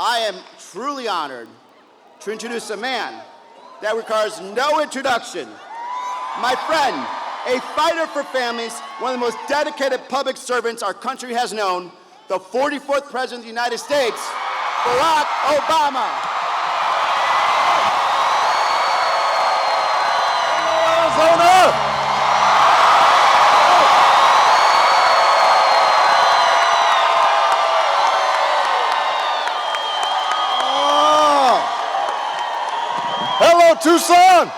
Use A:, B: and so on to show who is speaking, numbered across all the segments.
A: I am truly honored to introduce a man that requires no introduction. My friend, a fighter for families, one of the most dedicated public servants our country has known, the 44th President of the United States, Barack Obama.
B: Arizona! Hello, Tucson!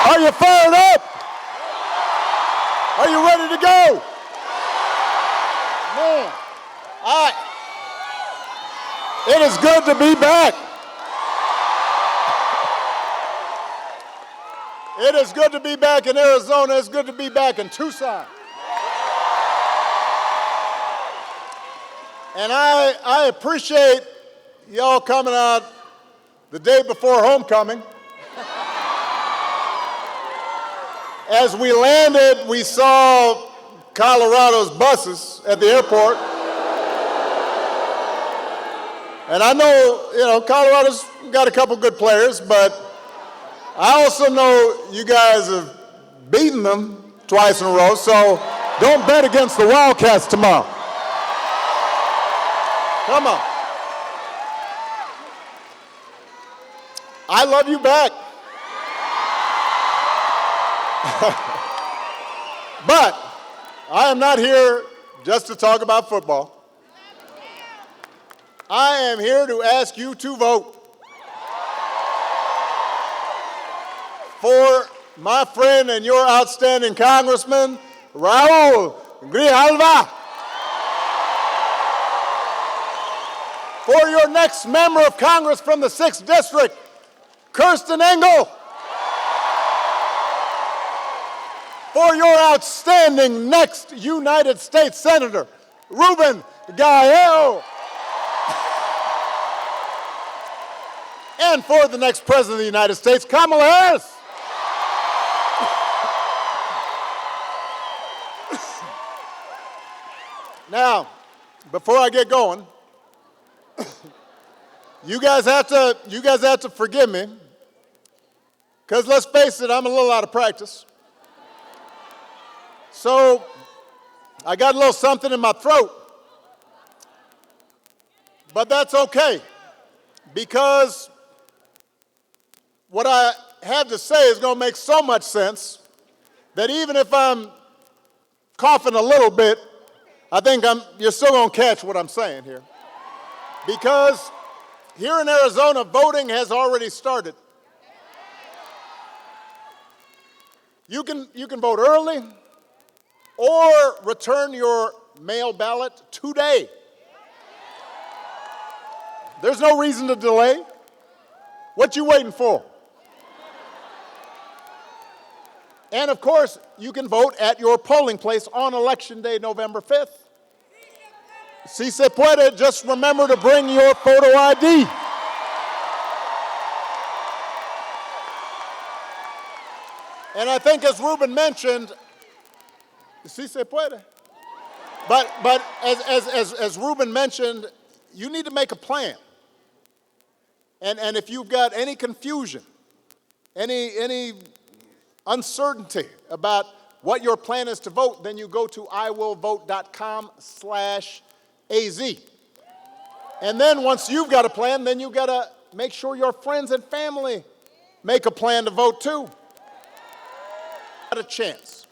B: Are you fired up? Are you ready to go? Man, it is good to be back. It is good to be back in Arizona. It's good to be back in Tucson. And I appreciate y'all coming out the day before homecoming. As we landed, we saw Colorado's buses at the airport. And I know, Colorado's got a couple good players, but I also know you guys have beaten them twice in a row, so don't bet against the Wildcats tomorrow. Come on. I love you back. But I am not here just to talk about football. I am here to ask you to vote for my friend and your outstanding Congressman, Raul Grijalva, for your next member of Congress from the 6th District, Kirsten Engel, for your outstanding next United States Senator, Ruben Gallego, and for the next President of the United States, Kamala Harris. Now, before I get going, you guys have to forgive me, because let's face it, I'm a little out of practice. So I got a little something in my throat, but that's okay, because what I have to say is going to make so much sense that even if I'm coughing a little bit, I think you're still going to catch what I'm saying here. Because here in Arizona, voting has already started. You can vote early or return your mail ballot today. There's no reason to delay. What you waiting for? And of course, you can vote at your polling place on Election Day, November 5th. Si se puede, just remember to bring your photo ID. And I think as Ruben mentioned, si se puede. But as Ruben mentioned, you need to make a plan. And if you've got any confusion, any uncertainty about what your plan is to vote, then you go to iwillvote.com/AZ. And then once you've got a plan, then you've got to make sure your friends and family make a plan to vote too. Got a chance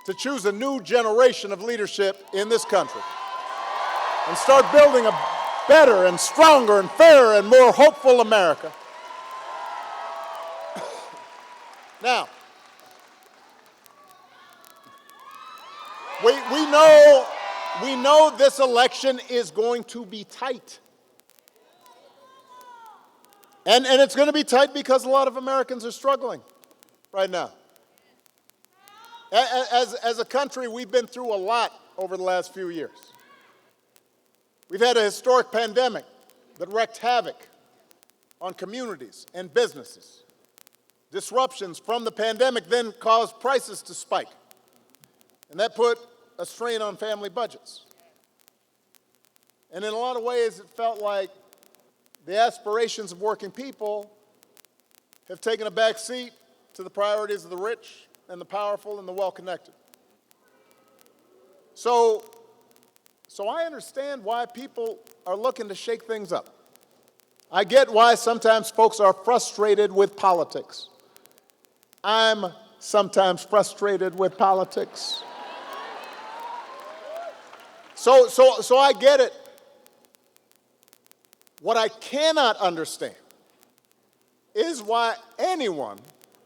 B: to choose a new generation of leadership in this country and start building a better and stronger and fairer and more hopeful America. Now, we know this election is going to be tight. And it's going to be tight because a lot of Americans are struggling right now. As a country, we've been through a lot over the last few years. We've had a historic pandemic that wreaked havoc on communities and businesses. Disruptions from the pandemic then caused prices to spike, and that put a strain on family budgets. And in a lot of ways, it felt like the aspirations of working people have taken a back seat to the priorities of the rich and the powerful and the well-connected. So I understand why people are looking to shake things up. I get why sometimes folks are frustrated with politics. I'm sometimes frustrated with politics. So I get it. What I cannot understand is why anyone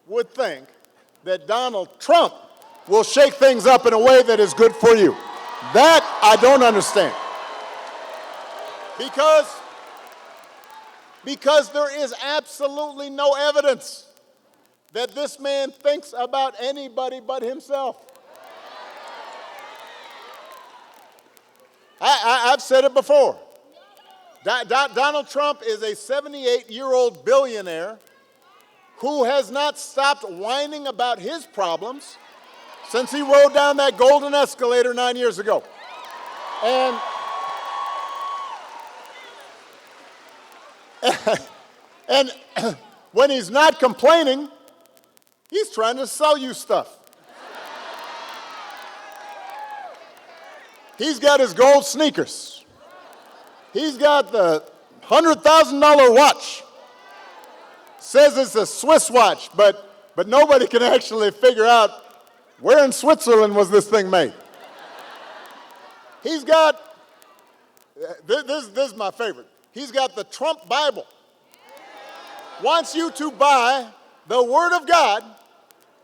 B: would think that Donald Trump will shake things up in a way that is good for you. That I don't understand. Because there is absolutely no evidence that this man thinks about anybody but himself. I've said it before. Donald Trump is a 78-year-old billionaire who has not stopped whining about his problems since he rode down that golden escalator 9 years ago. And when he's not complaining, he's trying to sell you stuff. He's got his gold sneakers. He's got the $100,000 watch. Says it's a Swiss watch, but nobody can actually figure out where in Switzerland was this thing made. He's got, this is my favorite. He's got the Trump Bible. Wants you to buy the Word of God,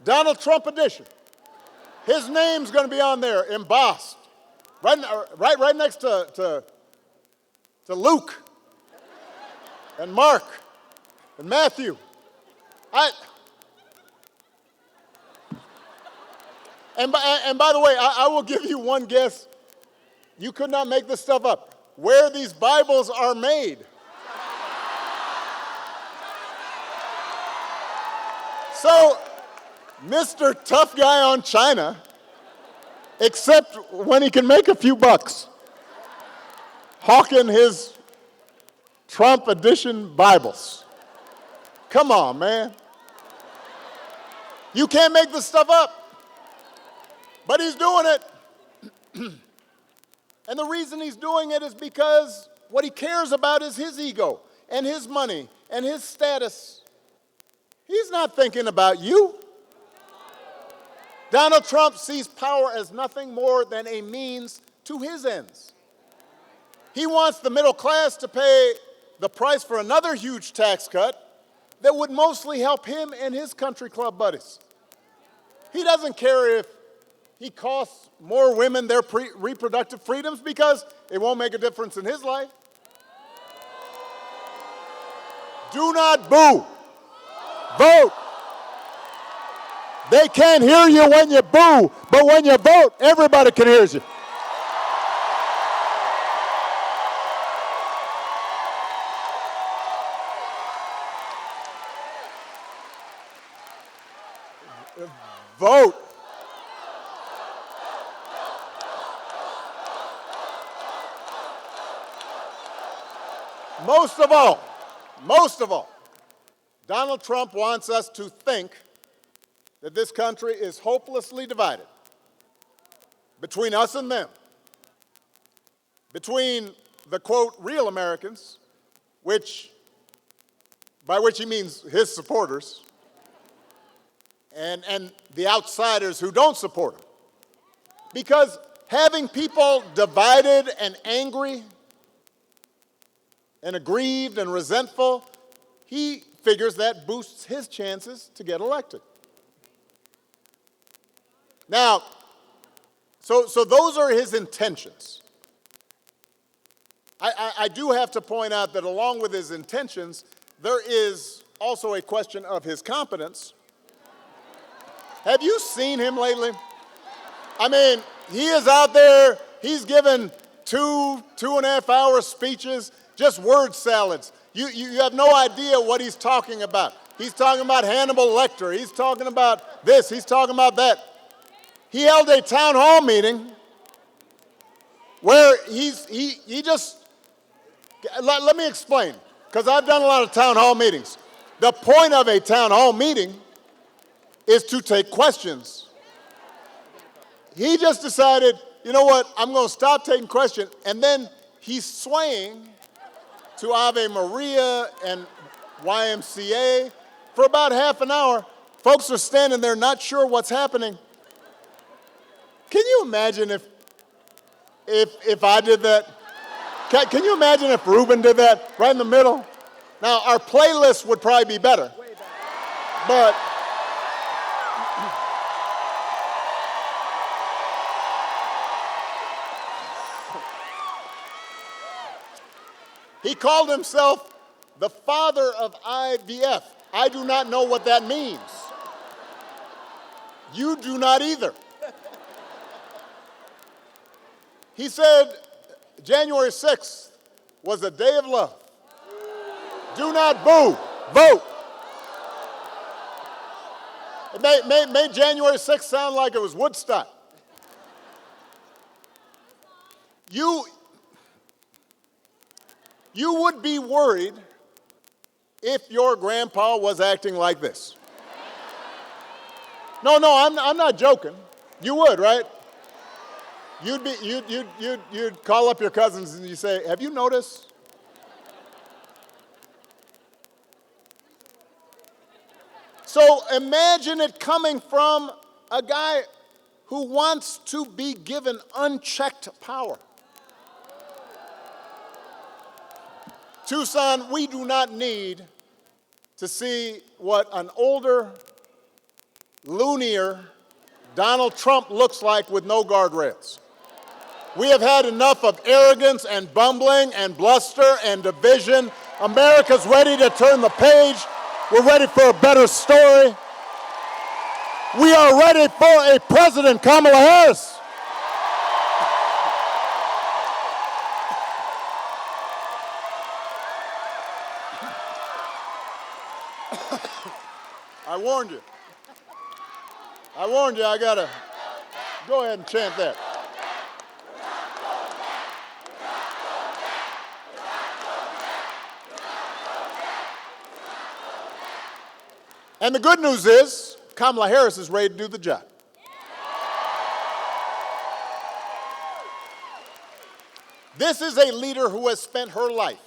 B: Donald Trump edition. His name's going to be on there, embossed, right next to Luke and Mark and Matthew. And by the way, I will give you one guess. You could not make this stuff up. Where these Bibles are made. So, Mr. Tough Guy on China, except when he can make a few bucks, hawking his Trump edition Bibles. Come on, man. You can't make this stuff up. But he's doing it. And the reason he's doing it is because what he cares about is his ego and his money and his status. He's not thinking about you. Donald Trump sees power as nothing more than a means to his ends. He wants the middle class to pay the price for another huge tax cut that would mostly help him and his country club buddies. He doesn't care if he costs more women their reproductive freedoms because it won't make a difference in his life. Do not boo. Vote. They can't hear you when you boo, but when you vote, everybody can hear you. Vote. Most of all, Donald Trump wants us to think that this country is hopelessly divided between us and them, between the, quote, real Americans, by which he means his supporters, and the outsiders who don't support him. Because having people divided and angry and aggrieved and resentful, he figures that boosts his chances to get elected. Now, so those are his intentions. I do have to point out that along with his intentions, there is also a question of his competence. Have you seen him lately? I mean, he is out there, he's given 2.5 hour speeches, just word salads. You have no idea what he's talking about. He's talking about Hannibal Lecter. He's talking about this. He's talking about that. He held a town hall meeting where he just Let me explain, because I've done a lot of town hall meetings. The point of a town hall meeting is to take questions. He just decided, you know what, I'm going to stop taking questions, and then he's swaying to Ave Maria and YMCA for about half an hour. Folks are standing there not sure what's happening. Can you imagine if I did that? Can you imagine if Ruben did that right in the middle? Now, our playlist would probably be better. But he called himself the father of IVF. I do not know what that means. You do not either. He said January 6th was a day of love. Do not boo, vote. It made January 6th sound like it was Woodstock. You would be worried if your grandpa was acting like this. No, I'm not joking. You would, right? You'd call up your cousins and you say, have you noticed? So imagine it coming from a guy who wants to be given unchecked power. Tucson, we do not need to see what an older, loonier Donald Trump looks like with no guardrails. We have had enough of arrogance and bumbling and bluster and division. America's ready to turn the page. We're ready for a better story. We are ready for a president, Kamala Harris. I warned you. I gotta go ahead and chant that. And the good news is, Kamala Harris is ready to do the job. This is a leader who has spent her life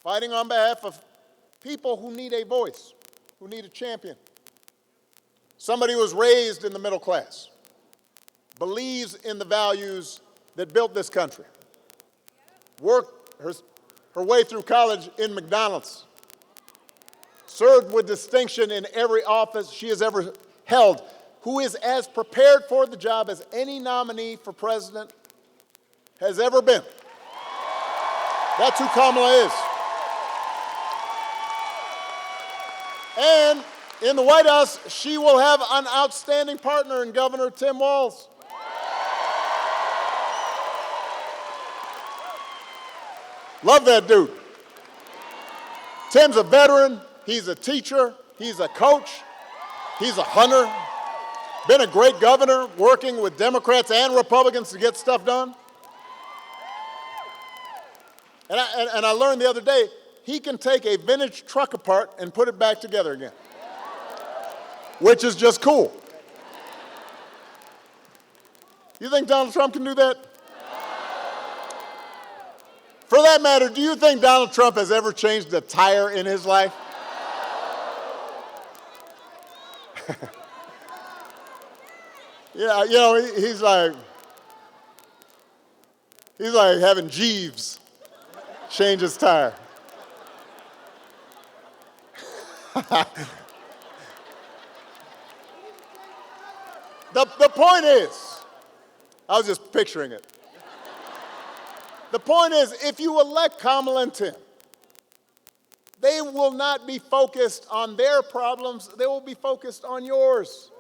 B: fighting on behalf of people who need a voice, who need a champion. Somebody who was raised in the middle class, believes in the values that built this country, worked her way through college in McDonald's, served with distinction in every office she has ever held, who is as prepared for the job as any nominee for president has ever been. That's who Kamala is. And in the White House, she will have an outstanding partner in Governor Tim Walz. Love that dude. Tim's a veteran. He's a teacher, he's a coach, he's a hunter, been a great governor working with Democrats and Republicans to get stuff done. And I learned the other day, he can take a vintage truck apart and put it back together again, which is just cool. You think Donald Trump can do that? For that matter, do you think Donald Trump has ever changed a tire in his life? Yeah, you know, he's like having Jeeves change his tire. The point is, I was just picturing it. The point is, if you elect Kamala and Tim, they will not be focused on their problems, they will be focused on yours.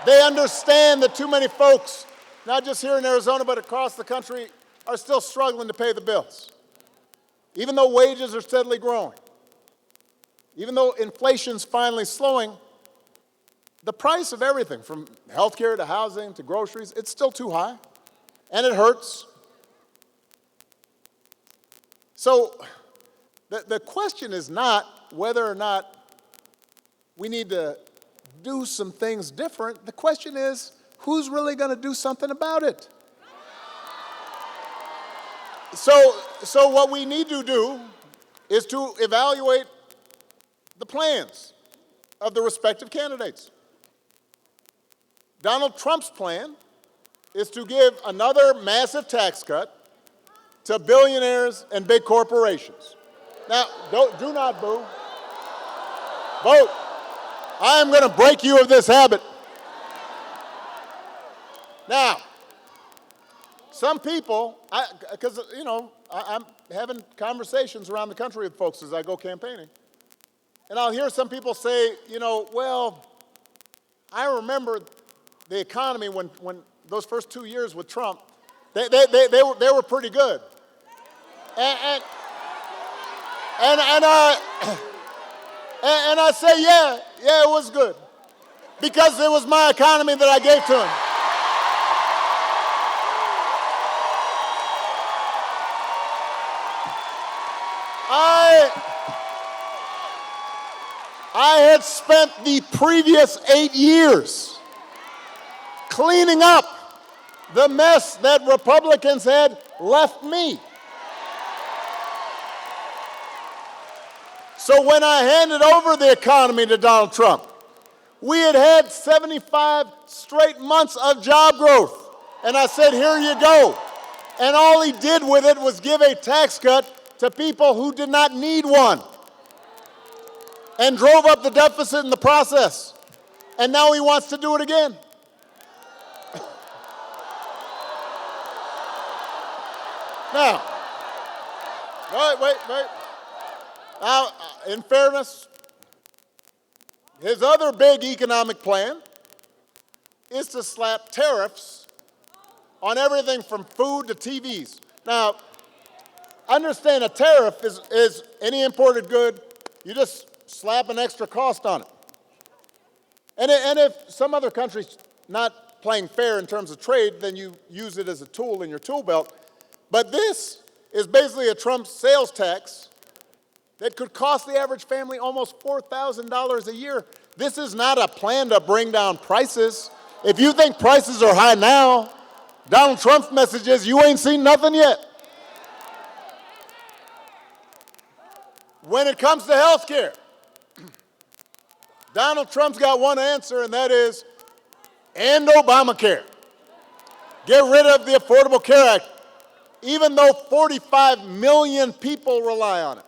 B: They understand that too many folks, not just here in Arizona, but across the country, are still struggling to pay the bills. Even though wages are steadily growing, even though inflation's finally slowing, the price of everything, from healthcare to housing to groceries, it's still too high, and it hurts. So the question is not whether or not we need to do some things different. The question is, who's really going to do something about it? So what we need to do is to evaluate the plans of the respective candidates. Donald Trump's plan is to give another massive tax cut to billionaires and big corporations. Now, do not boo. Vote. I am going to break you of this habit. Now, some people, because, I'm having conversations around the country with folks as I go campaigning, and I'll hear some people say, well, I remember the economy when those first 2 years with Trump, they were pretty good. And I say, yeah, it was good. Because it was my economy that I gave to him. I had spent the previous 8 years cleaning up the mess that Republicans had left me. So when I handed over the economy to Donald Trump, we had 75 straight months of job growth. And I said, here you go. And all he did with it was give a tax cut to people who did not need one. And drove up the deficit in the process. And now he wants to do it again. Now, wait. Now, in fairness, his other big economic plan is to slap tariffs on everything from food to TVs. Now, understand a tariff is any imported good, you just slap an extra cost on it. And if some other country's not playing fair in terms of trade, then you use it as a tool in your tool belt. But this is basically a Trump sales tax that could cost the average family almost $4,000 a year. This is not a plan to bring down prices. If you think prices are high now, Donald Trump's message is you ain't seen nothing yet. When it comes to health care, Donald Trump's got one answer, and that is end Obamacare. Get rid of the Affordable Care Act, even though 45 million people rely on it.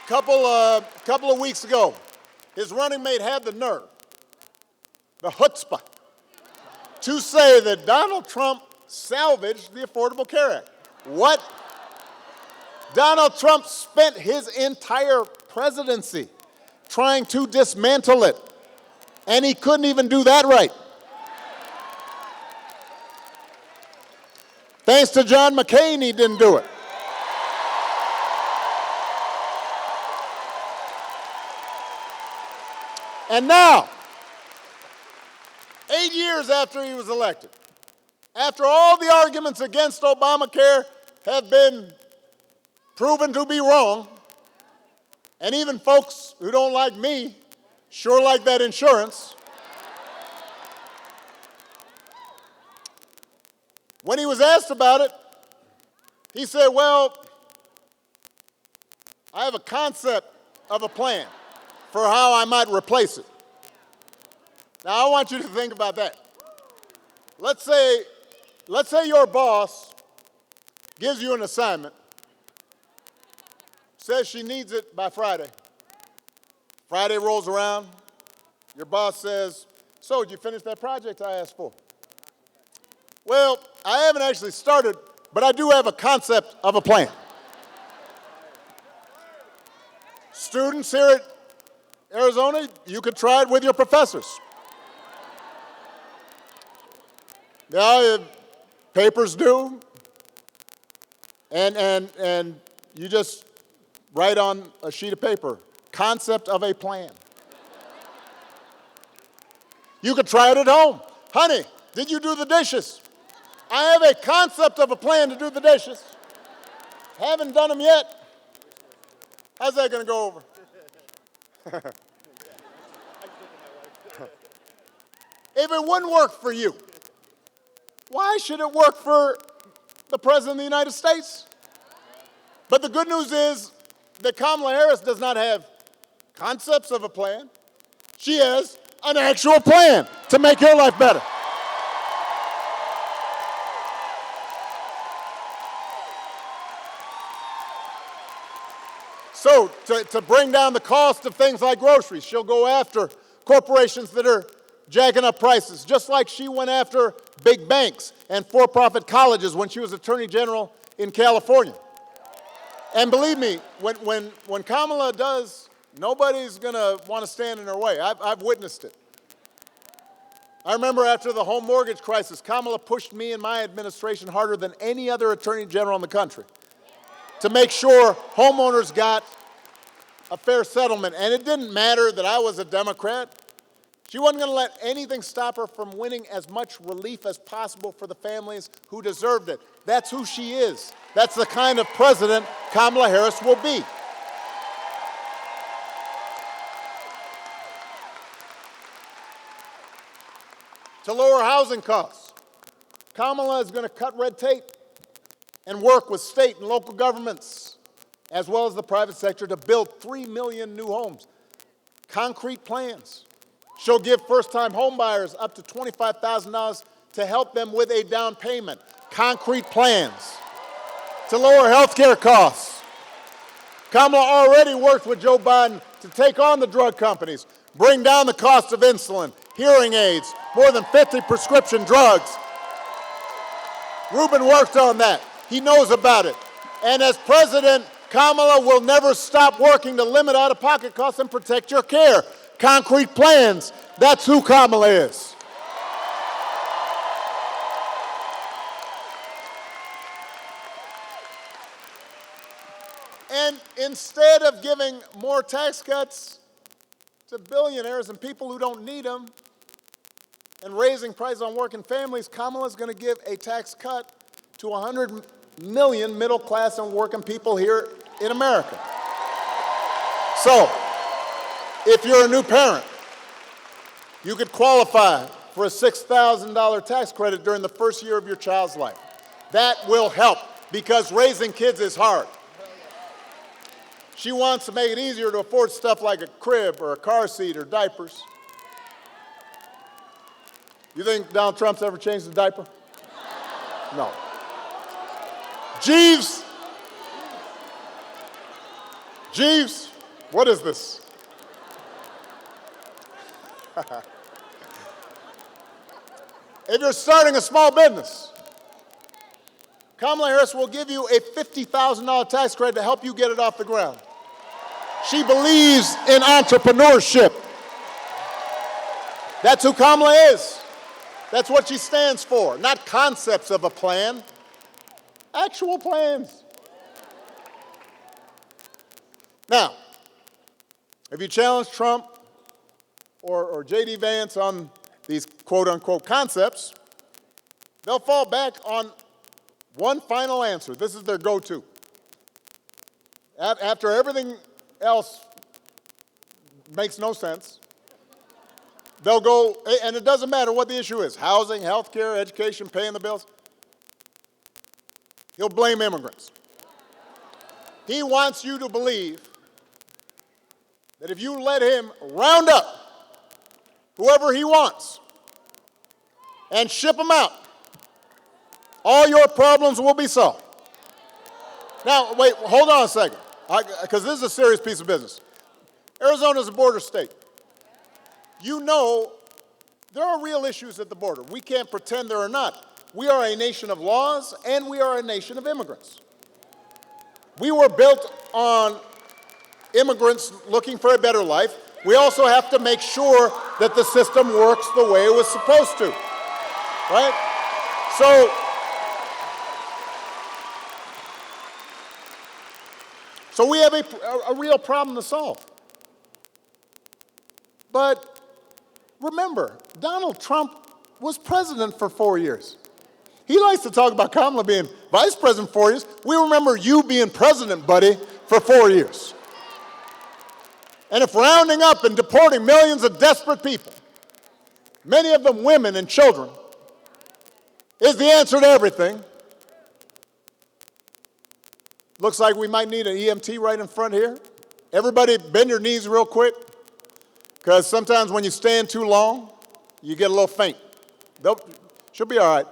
B: Couple of weeks ago, his running mate had the nerve, the chutzpah, to say that Donald Trump salvaged the Affordable Care Act. What? Donald Trump spent his entire presidency trying to dismantle it, and he couldn't even do that right. Thanks to John McCain, he didn't do it. And now, 8 years after he was elected, after all the arguments against Obamacare have been proven to be wrong, and even folks who don't like me sure like that insurance, when he was asked about it, he said, well, I have a concept of a plan for how I might replace it. Now, I want you to think about that. Let's say your boss gives you an assignment, says she needs it by Friday. Friday rolls around, your boss says, so did you finish that project I asked for? Well, I haven't actually started, but I do have a concept of a plan. Students here at Arizona, you could try it with your professors. Yeah, papers due, and you just write on a sheet of paper, concept of a plan. You could try it at home. Honey, did you do the dishes? I have a concept of a plan to do the dishes. Haven't done them yet. How's that going to go over? If it wouldn't work for you, why should it work for the President of the United States? But the good news is that Kamala Harris does not have concepts of a plan. She has an actual plan to make your life better. So to bring down the cost of things like groceries, she'll go after corporations that are jacking up prices, just like she went after big banks and for-profit colleges when she was Attorney General in California. And believe me, when Kamala does, nobody's going to want to stand in her way. I've witnessed it. I remember after the home mortgage crisis, Kamala pushed me and my administration harder than any other Attorney General in the country to make sure homeowners got a fair settlement. And it didn't matter that I was a Democrat. She wasn't going to let anything stop her from winning as much relief as possible for the families who deserved it. That's who she is. That's the kind of president Kamala Harris will be. To lower housing costs, Kamala is going to cut red tape and work with state and local governments, as well as the private sector, to build 3 million new homes. Concrete plans. She'll give first-time homebuyers up to $25,000 to help them with a down payment. Concrete plans. To lower health care costs. Kamala already worked with Joe Biden to take on the drug companies, bring down the cost of insulin, hearing aids, more than 50 prescription drugs. Ruben worked on that. He knows about it. And as president, Kamala will never stop working to limit out-of-pocket costs and protect your care. Concrete plans. That's who Kamala is. And instead of giving more tax cuts to billionaires and people who don't need them and raising prices on working families, Kamala is going to give a tax cut to 100 million middle-class and working people here in America. So, if you're a new parent, you could qualify for a $6,000 tax credit during the first year of your child's life. That will help because raising kids is hard. She wants to make it easier to afford stuff like a crib or a car seat or diapers. You think Donald Trump's ever changed the diaper? No. Jeeves, what is this? If you're starting a small business, Kamala Harris will give you a $50,000 tax credit to help you get it off the ground. She believes in entrepreneurship. That's who Kamala is. That's what she stands for. Not concepts of a plan, actual plans. Now, if you challenge Trump or J.D. Vance on these quote-unquote concepts, they'll fall back on one final answer. This is their go-to. After everything else makes no sense, they'll go, and it doesn't matter what the issue is, housing, health care, education, paying the bills, he'll blame immigrants. He wants you to believe that if you let him round up whoever he wants and ship them out, all your problems will be solved. Now, wait, hold on a second, because this is a serious piece of business. Arizona is a border state. You know there are real issues at the border. We can't pretend there are not. We are a nation of laws, and we are a nation of immigrants. We were built on immigrants looking for a better life. We also have to make sure that the system works the way it was supposed to, right? So we have a real problem to solve. But remember, Donald Trump was president for 4 years. He likes to talk about Kamala being vice president 4 years. We remember you being president, buddy, for 4 years. And if rounding up and deporting millions of desperate people, many of them women and children, is the answer to everything, looks like we might need an EMT right in front here. Everybody bend your knees real quick, because sometimes when you stand too long, you get a little faint. She'll be all right.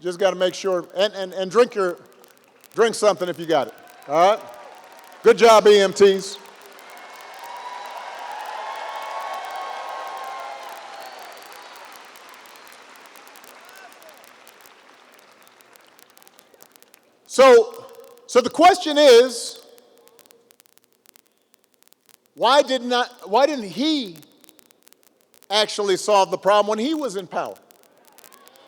B: Just got to make sure, and drink something if you got it, all right? Good job, EMTs. So the question is, why didn't he actually solve the problem when he was in power?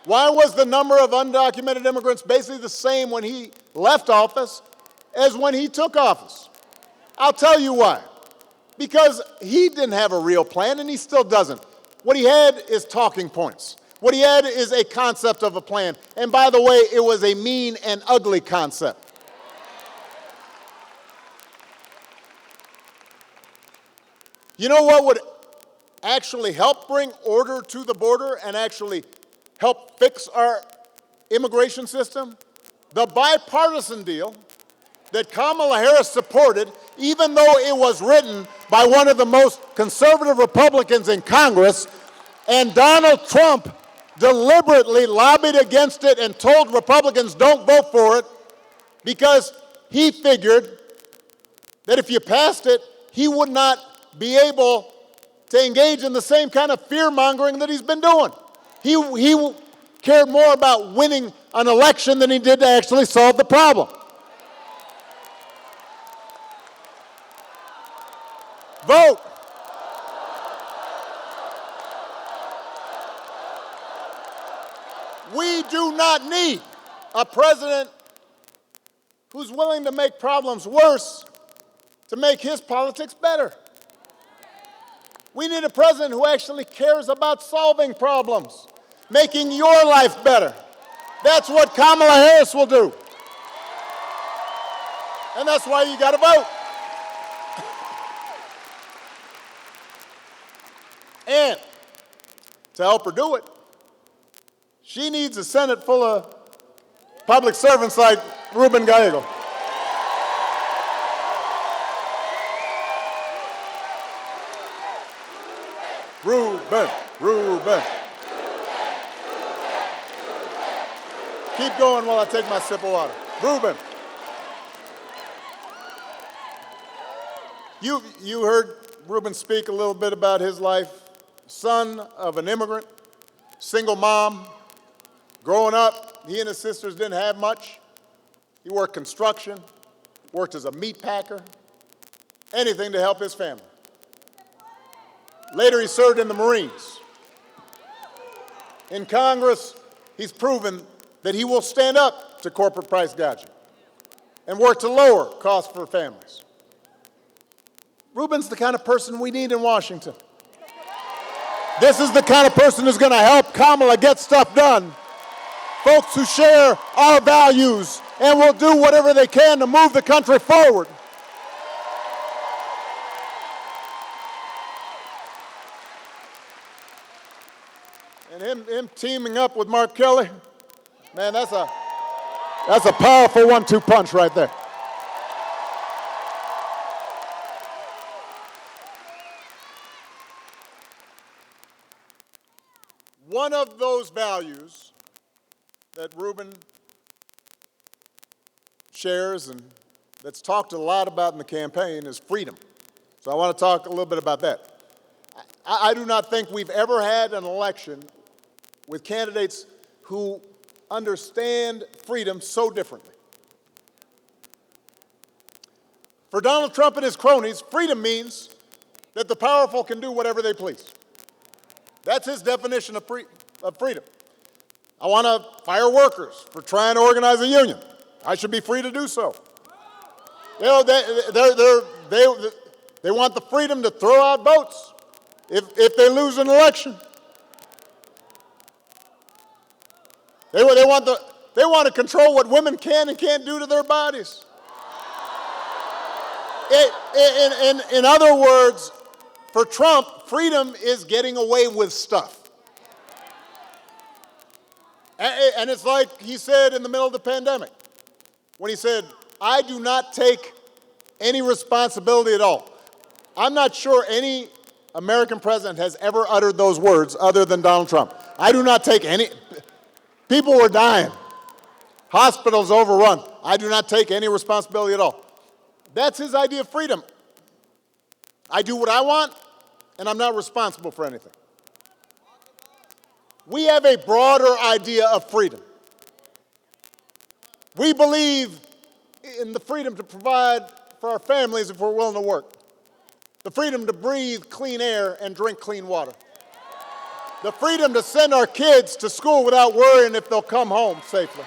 B: Why was the number of undocumented immigrants basically the same when he left office as when he took office? I'll tell you why. Because he didn't have a real plan, and he still doesn't. What he had is talking points. What he had is a concept of a plan. And by the way, it was a mean and ugly concept. You know what would actually help bring order to the border and actually help fix our immigration system? The bipartisan deal that Kamala Harris supported, even though it was written by one of the most conservative Republicans in Congress, and Donald Trump deliberately lobbied against it and told Republicans don't vote for it because he figured that if you passed it, he would not be able to engage in the same kind of fear-mongering that he's been doing. He cared more about winning an election than he did to actually solve the problem. Vote. We do not need a president who's willing to make problems worse to make his politics better. We need a president who actually cares about solving problems, making your life better. That's what Kamala Harris will do. And that's why you got to vote. And to help her do it, she needs a Senate full of public servants like Ruben Gallego. Ruben. Keep going while I take my sip of water. Ruben. You heard Ruben speak a little bit about his life. Son of an immigrant, single mom. Growing up, he and his sisters didn't have much. He worked construction, worked as a meat packer, anything to help his family. Later, he served in the Marines. In Congress, he's proven that he will stand up to corporate price gouging and work to lower costs for families. Ruben's the kind of person we need in Washington. This is the kind of person who's going to help Kamala get stuff done. Folks who share our values and will do whatever they can to move the country forward. And him teaming up with Mark Kelly, man, that's a powerful 1-2 punch right there. One of those values that Ruben shares and that's talked a lot about in the campaign is freedom. So I want to talk a little bit about that. I do not think we've ever had an election with candidates who understand freedom so differently. For Donald Trump and his cronies, freedom means that the powerful can do whatever they please. That's his definition of freedom. I want to fire workers for trying to organize a union. I should be free to do so. You know, they want the freedom to throw out votes if they lose an election. They want to control what women can and can't do to their bodies. In other words, for Trump, freedom is getting away with stuff. And it's like he said in the middle of the pandemic, when he said, I do not take any responsibility at all. I'm not sure any American president has ever uttered those words other than Donald Trump. I do not take any. People were dying. Hospitals overrun. I do not take any responsibility at all. That's his idea of freedom. I do what I want, and I'm not responsible for anything. We have a broader idea of freedom. We believe in the freedom to provide for our families if we're willing to work. The freedom to breathe clean air and drink clean water. The freedom to send our kids to school without worrying if they'll come home safely.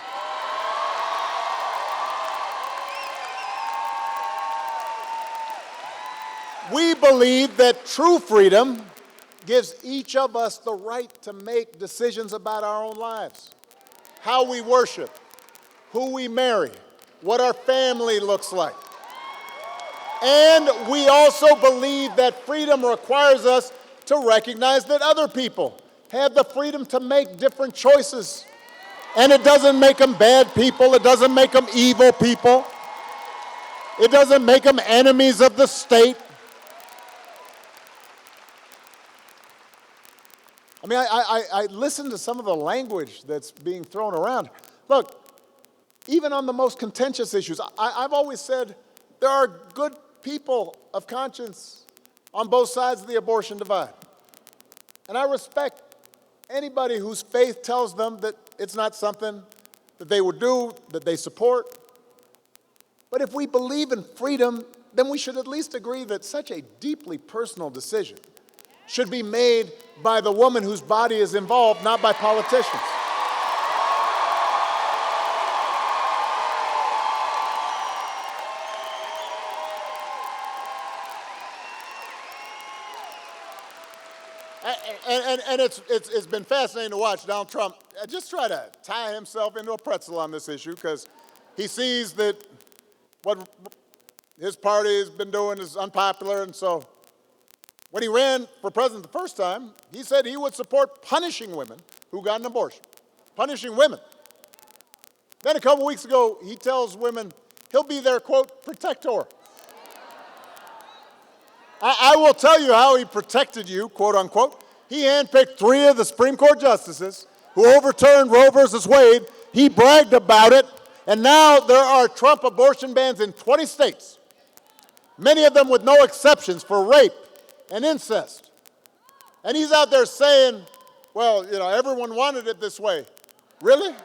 B: We believe that true freedom gives each of us the right to make decisions about our own lives, how we worship, who we marry, what our family looks like. And we also believe that freedom requires us to recognize that other people have the freedom to make different choices. And it doesn't make them bad people. It doesn't make them evil people. It doesn't make them enemies of the state. I mean, I listen to some of the language that's being thrown around. Look, even on the most contentious issues, I've always said there are good people of conscience on both sides of the abortion divide. And I respect anybody whose faith tells them that it's not something that they would do, that they support. But if we believe in freedom, then we should at least agree that such a deeply personal decision should be made by the woman whose body is involved, not by politicians. And it's been fascinating to watch Donald Trump just try to tie himself into a pretzel on this issue, because he sees that what his party has been doing is unpopular. And so when he ran for president the first time, he said he would support punishing women who got an abortion. Punishing women. Then a couple weeks ago, he tells women he'll be their, quote, protector. I will tell you how he protected you, quote unquote. He handpicked 3 of the Supreme Court justices who overturned Roe versus Wade. He bragged about it, and now there are Trump abortion bans in 20 states, many of them with no exceptions for rape and incest. And he's out there saying, well, you know, everyone wanted it this way. Really?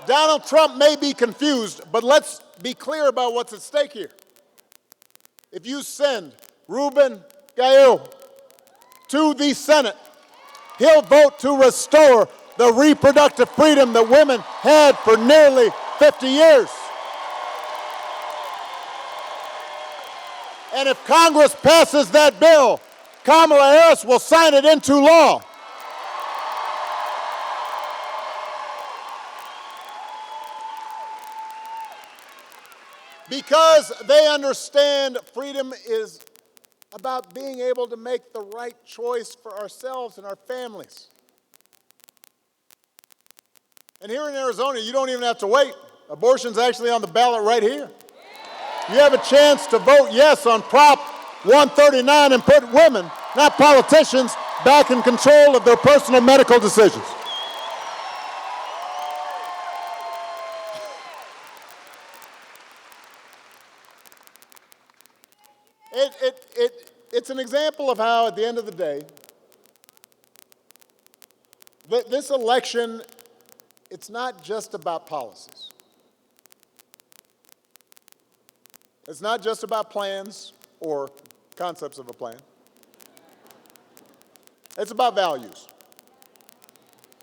B: Donald Trump may be confused, but let's be clear about what's at stake here. If you send Ruben Gallego to the Senate, he'll vote to restore the reproductive freedom that women had for nearly 50 years. And if Congress passes that bill, Kamala Harris will sign it into law. Because they understand freedom is about being able to make the right choice for ourselves and our families. And here in Arizona, you don't even have to wait. Abortion's actually on the ballot right here. You have a chance to vote yes on Prop 139 and put women, not politicians, back in control of their personal medical decisions. It's an example of how, at the end of the day, this election, it's not just about policies. It's not just about plans or concepts of a plan. It's about values.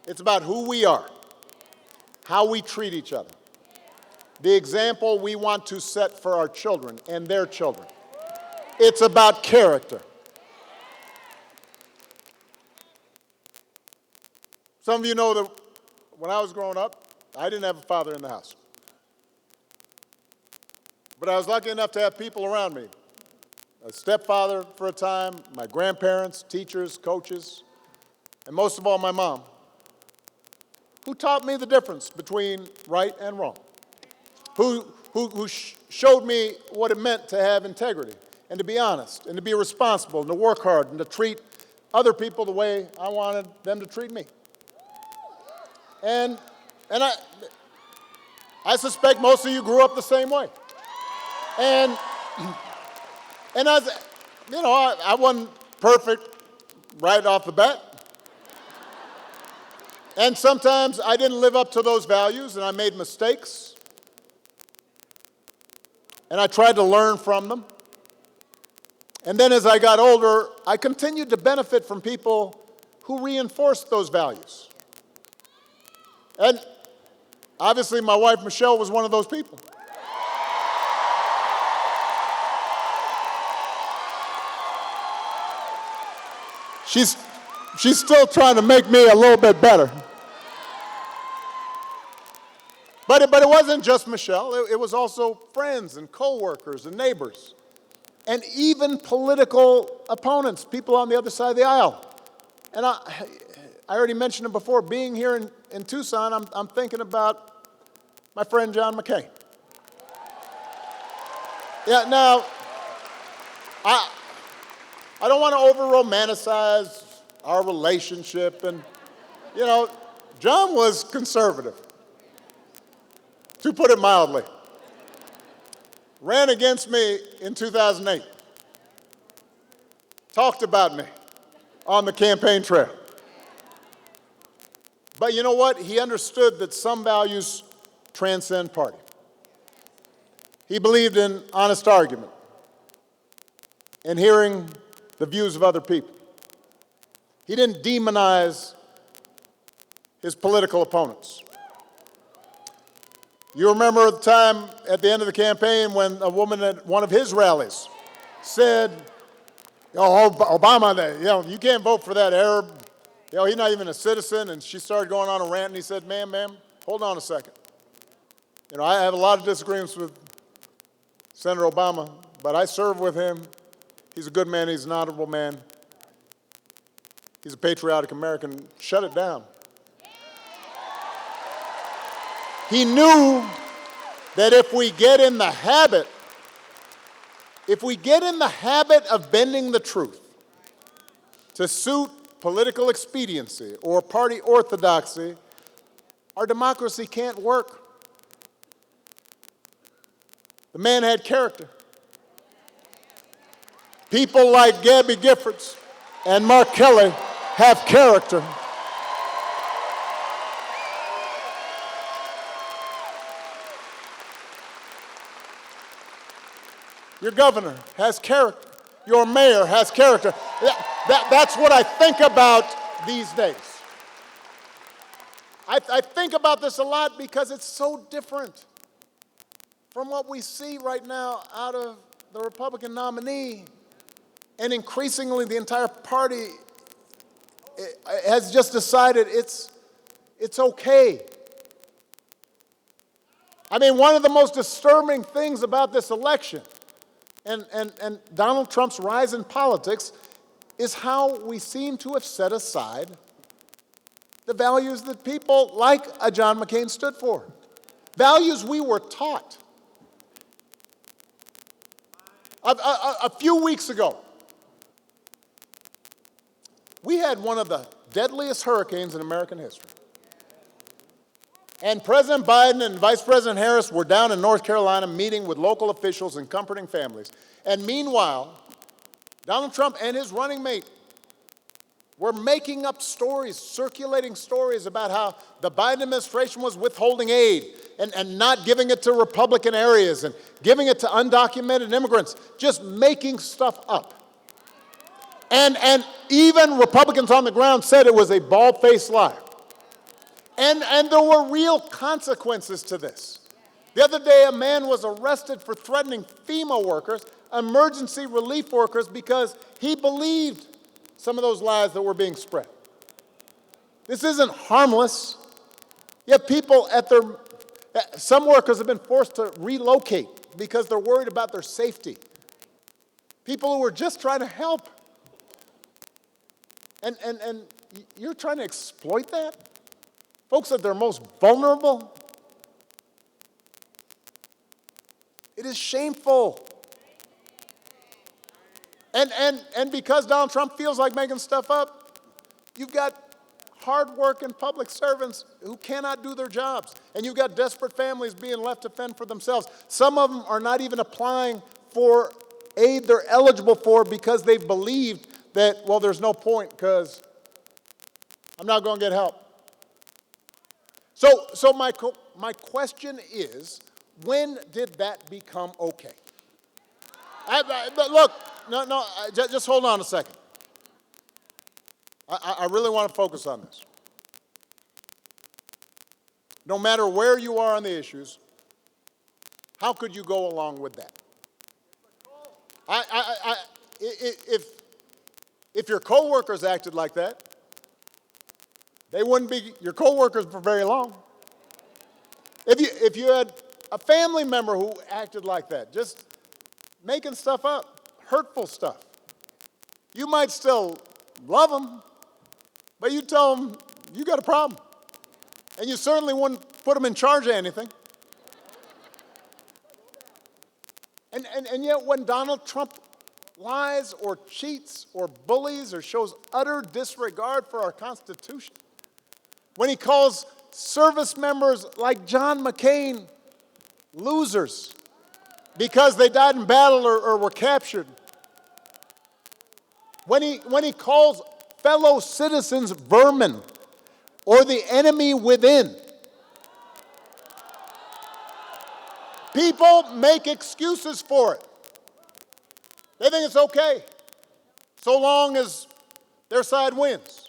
B: It's about who we are, how we treat each other, the example we want to set for our children and their children. It's about character. Some of you know that when I was growing up, I didn't have a father in the house. But I was lucky enough to have people around me. A stepfather for a time, my grandparents, teachers, coaches, and most of all, my mom, who taught me the difference between right and wrong, who showed me what it meant to have integrity and to be honest and to be responsible and to work hard and to treat other people the way I wanted them to treat me. And I suspect most of you grew up the same way. And as you know, I wasn't perfect right off the bat. And sometimes I didn't live up to those values and I made mistakes. And I tried to learn from them. And then as I got older, I continued to benefit from people who reinforced those values. And obviously my wife, Michelle, was one of those people. She's still trying to make me a little bit better. But it wasn't just Michelle. It was also friends and coworkers and neighbors. And even political opponents, people on the other side of the aisle. And I already mentioned it before, being here in Tucson, I'm thinking about my friend John McCain. Yeah, now, I don't want to over-romanticize our relationship. And, you know, John was conservative, to put it mildly. Ran against me in 2008. Talked about me on the campaign trail. But you know what? He understood that some values transcend party. He believed in honest argument and hearing the views of other people. He didn't demonize his political opponents. You remember the time at the end of the campaign when a woman at one of his rallies said, "Oh, Obama, you can't vote for that Arab. He's not even a citizen." And she started going on a rant, and he said, ma'am, hold on a second. I have a lot of disagreements with Senator Obama, but I serve with him. He's a good man. He's an honorable man. He's a patriotic American. Shut it down. He knew that if we get in the habit of bending the truth to suit political expediency or party orthodoxy, our democracy can't work. The man had character. People like Gabby Giffords and Mark Kelly have character. Your governor has character. Your mayor has character. That's what I think about these days. I think about this a lot because it's so different from what we see right now out of the Republican nominee. And increasingly, the entire party has just decided it's okay. I mean, one of the most disturbing things about this election and Donald Trump's rise in politics is how we seem to have set aside the values that people like a John McCain stood for. Values we were taught. A few weeks ago, we had one of the deadliest hurricanes in American history. And President Biden and Vice President Harris were down in North Carolina meeting with local officials and comforting families. And meanwhile, Donald Trump and his running mate were making up stories, circulating stories about how the Biden administration was withholding aid and not giving it to Republican areas and giving it to undocumented immigrants, just making stuff up. And even Republicans on the ground said it was a bald-faced lie. And there were real consequences to this. The other day, a man was arrested for threatening FEMA workers, emergency relief workers, because he believed some of those lies that were being spread. This isn't harmless. Yet people some workers have been forced to relocate because they're worried about their safety. People who are just trying to help. And you're trying to exploit that? Folks at their most vulnerable? It is shameful. And because Donald Trump feels like making stuff up, you've got hard-working public servants who cannot do their jobs. And you've got desperate families being left to fend for themselves. Some of them are not even applying for aid they're eligible for because they've believed that, well, there's no point because I'm not going to get help. So my question is, when did that become okay? Look, just hold on a second. I really want to focus on this. No matter where you are on the issues, how could you go along with that? If your coworkers acted like that, they wouldn't be your coworkers for very long. If you had a family member who acted like that, just making stuff up, hurtful stuff, you might still love them, but you tell them you got a problem. And you certainly wouldn't put them in charge of anything. And yet when Donald Trump lies or cheats or bullies or shows utter disregard for our Constitution, when he calls service members like John McCain losers because they died in battle or were captured, when he calls fellow citizens vermin or the enemy within, people make excuses for it. They think it's okay, so long as their side wins.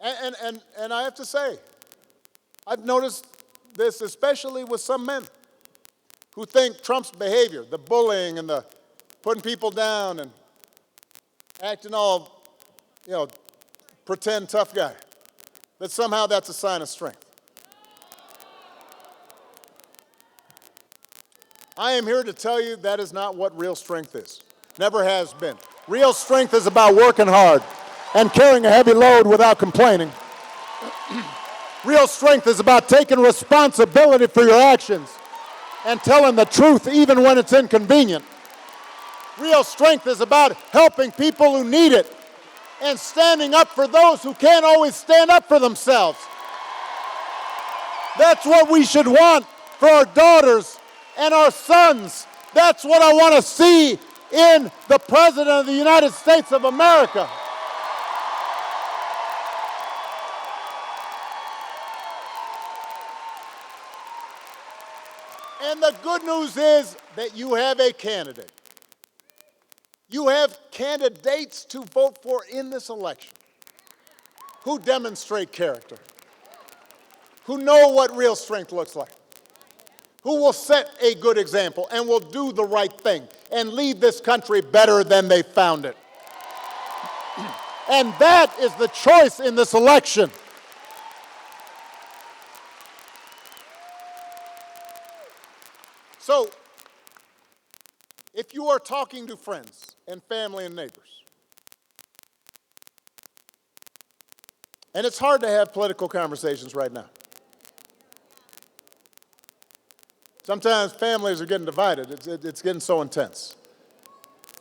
B: And I have to say, I've noticed this especially with some men who think Trump's behavior, the bullying and the putting people down and acting all, pretend tough guy, that somehow that's a sign of strength. I am here to tell you that is not what real strength is. Never has been. Real strength is about working hard and carrying a heavy load without complaining. Real strength is about taking responsibility for your actions and telling the truth even when it's inconvenient. Real strength is about helping people who need it and standing up for those who can't always stand up for themselves. That's what we should want for our daughters and our sons. That's what I want to see in the President of the United States of America. And the good news is that you have a candidate. You have candidates to vote for in this election who demonstrate character, who know what real strength looks like, who will set a good example and will do the right thing and leave this country better than they found it. And that is the choice in this election. So, if you are talking to friends and family and neighbors, and it's hard to have political conversations right now. Sometimes families are getting divided. It's getting so intense.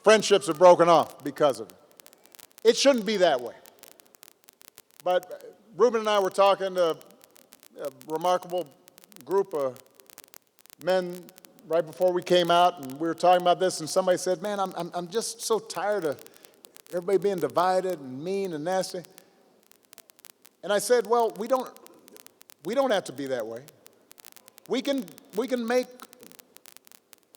B: Friendships are broken off because of it. It shouldn't be that way. But Ruben and I were talking to a remarkable group of men right before we came out, and we were talking about this, and somebody said, man, I'm just so tired of everybody being divided and mean and nasty. And I said, well, we don't have to be that way. We can make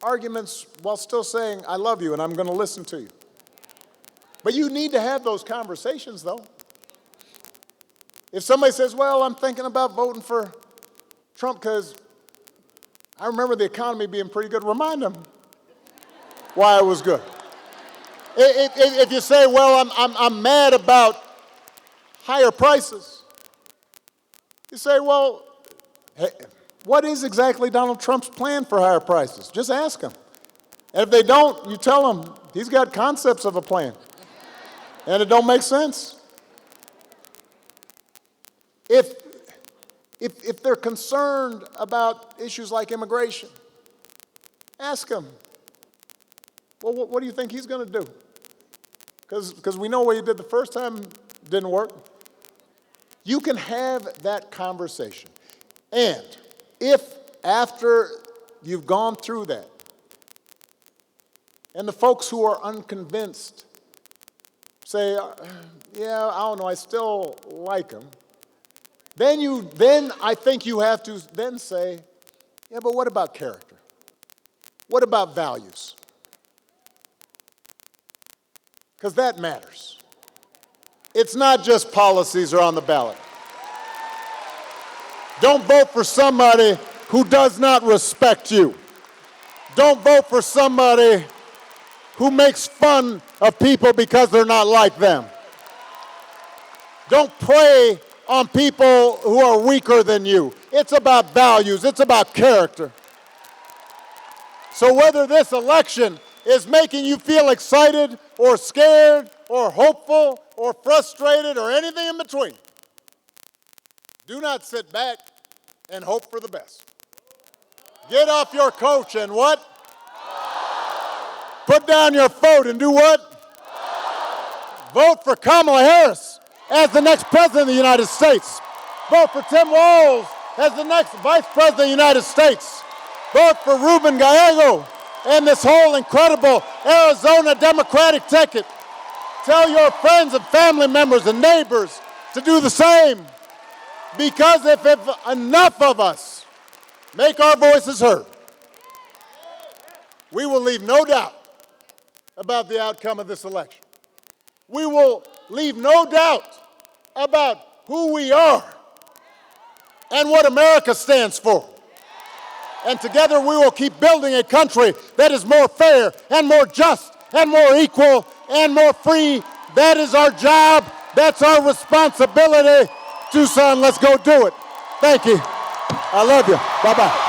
B: arguments while still saying, I love you and I'm going to listen to you. But you need to have those conversations, though. If somebody says, well, I'm thinking about voting for Trump because I remember the economy being pretty good, remind them why it was good. If you say, well, I'm mad about higher prices, you say, well, hey, what is exactly Donald Trump's plan for higher prices? Just ask him. And if they don't, you tell him he's got concepts of a plan, and it don't make sense. If they're concerned about issues like immigration, ask them, well, what do you think he's going to do? Because we know what he did the first time didn't work. You can have that conversation. And if after you've gone through that, and the folks who are unconvinced say, yeah, I don't know, I still like him, then I think you have to then say, yeah, but what about character? What about values? Because that matters. It's not just policies are on the ballot. Don't vote for somebody who does not respect you. Don't vote for somebody who makes fun of people because they're not like them. Don't prey on people who are weaker than you. It's about values. It's about character. So whether this election is making you feel excited or scared or hopeful or frustrated or anything in between, do not sit back and hope for the best. Get off your couch and what? Put down your vote and do what? Vote for Kamala Harris as the next president of the United States. Vote for Tim Walz as the next vice president of the United States. Vote for Ruben Gallego and this whole incredible Arizona Democratic ticket. Tell your friends and family members and neighbors to do the same. Because if enough of us make our voices heard, we will leave no doubt about the outcome of this election. We will leave no doubt about who we are and what America stands for. And together we will keep building a country that is more fair and more just and more equal and more free. That is our job. That's our responsibility. Tucson, let's go do it. Thank you. I love you. Bye-bye.